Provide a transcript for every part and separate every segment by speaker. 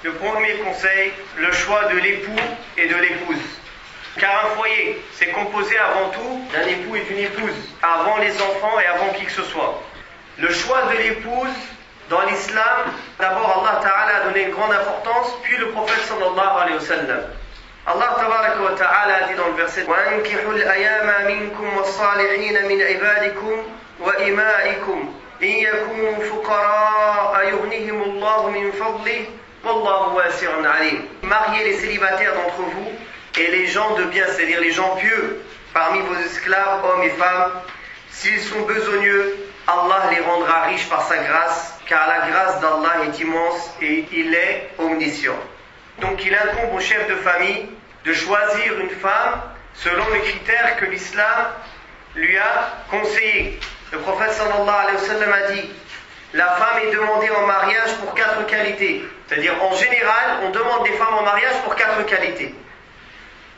Speaker 1: Le premier conseil, le choix de l'époux et de l'épouse. Car un foyer, c'est composé avant tout d'un époux et d'une épouse, avant les enfants et avant qui que ce soit. Le choix de l'épouse, dans l'islam, d'abord Allah Ta'ala a donné une grande importance, puis le prophète sallallahu alayhi wa sallam. Allah Tabaraka wa Ta'ala a dit dans le verset وَأَنْكِحُوا الْأَيَامَ مِنْكُمْ وَالصَّالِحِينَ مِنْ عِبَادِكُمْ وَإِمَائِكُمْ إِنْ يَكُونُوا فُقَرَاءَ يُغْنِهِمُ اللَّهُ مِنْ فَضْلِهِ وَاللَّهُ وَاسِعٌ عَلِيمٌ. Mariez les célibataires d'entre vous et les gens de bien, c'est-à-dire les gens pieux, parmi vos esclaves, hommes et femmes. S'ils sont besogneux, Allah les rendra riches par sa grâce, car la grâce d'Allah est immense et il est omniscient. Donc il incombe au chef de famille de choisir une femme selon les critères que l'islam lui a conseillés. Le prophète sallallahu alayhi wa sallam a dit: la femme est demandée en mariage pour 4 qualités. C'est-à-dire en général, on demande des femmes en mariage pour 4 qualités.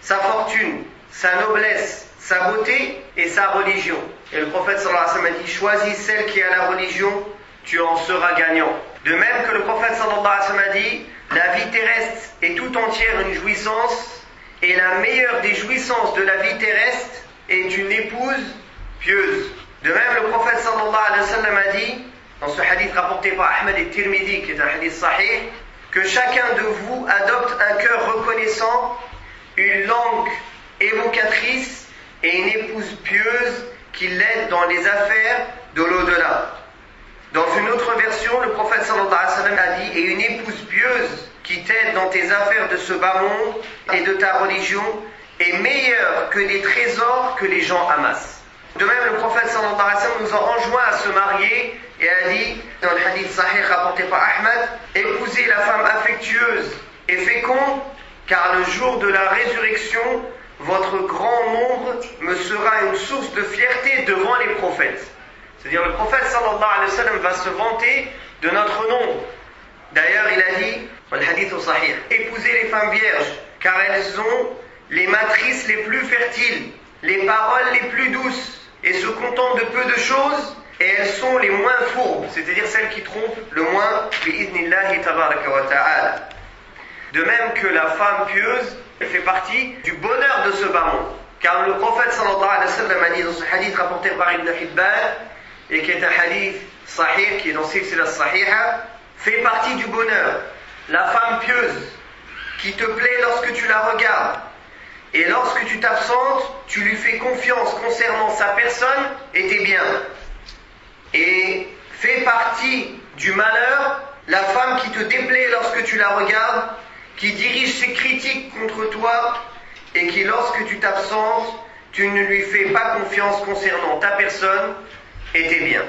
Speaker 1: Sa fortune, sa noblesse, sa beauté et sa religion. Et le prophète sallallahu alayhi wa sallam a dit: choisis celle qui a la religion, tu en seras gagnant. De même que le prophète sallallahu alayhi wa sallam a dit: la vie terrestre est tout entière une jouissance, et la meilleure des jouissances de la vie terrestre est une épouse pieuse. De même, le prophète sallallahu alayhi wa sallam a dit, dans ce hadith rapporté par Ahmed et Tirmidhi, qui est un hadith sahih, que chacun de vous adopte un cœur reconnaissant, une langue évocatrice et une épouse pieuse qui l'aide dans les affaires de l'au-delà. Dans une autre version, le prophète sallallahu alayhi wa sallam a dit: et une épouse pieuse qui t'aide dans tes affaires de ce bas monde et de ta religion est meilleure que les trésors que les gens amassent. De même, le prophète sallallahu alayhi wa sallam nous a enjoint à se marier et a dit, dans le hadith sahih rapporté par Ahmed: épousez la femme affectueuse et féconde, car le jour de la résurrection, votre grand nombre me sera une source de fierté devant les prophètes. C'est-à-dire, le prophète sallallahu alayhi wa sallam va se vanter de notre nombre. D'ailleurs, il a dit, dans le hadith au sahih: épousez les femmes vierges, car elles ont les matrices les plus fertiles, les paroles les plus douces, et se contentent de peu de choses, et elles sont les moins fourbes, c'est-à-dire celles qui trompent le moins, bi'idhnillahi tabaraka wa ta'ala. De même que la femme pieuse, elle fait partie du bonheur de ce bas monde. Car le prophète sallallahu alayhi wa sallam a dit dans ce hadith rapporté par Ibn Hibban, et qui est un hadith sahih, qui est dans Silsila Sahiha, fait partie du bonheur. La femme pieuse, qui te plaît lorsque tu la regardes, et lorsque tu t'absentes, tu lui fais confiance concernant sa personne et tes biens. Et fait partie du malheur, la femme qui te déplaît lorsque tu la regardes, qui dirige ses critiques contre toi, et qui, lorsque tu t'absentes, tu ne lui fais pas confiance concernant ta personne et tes biens.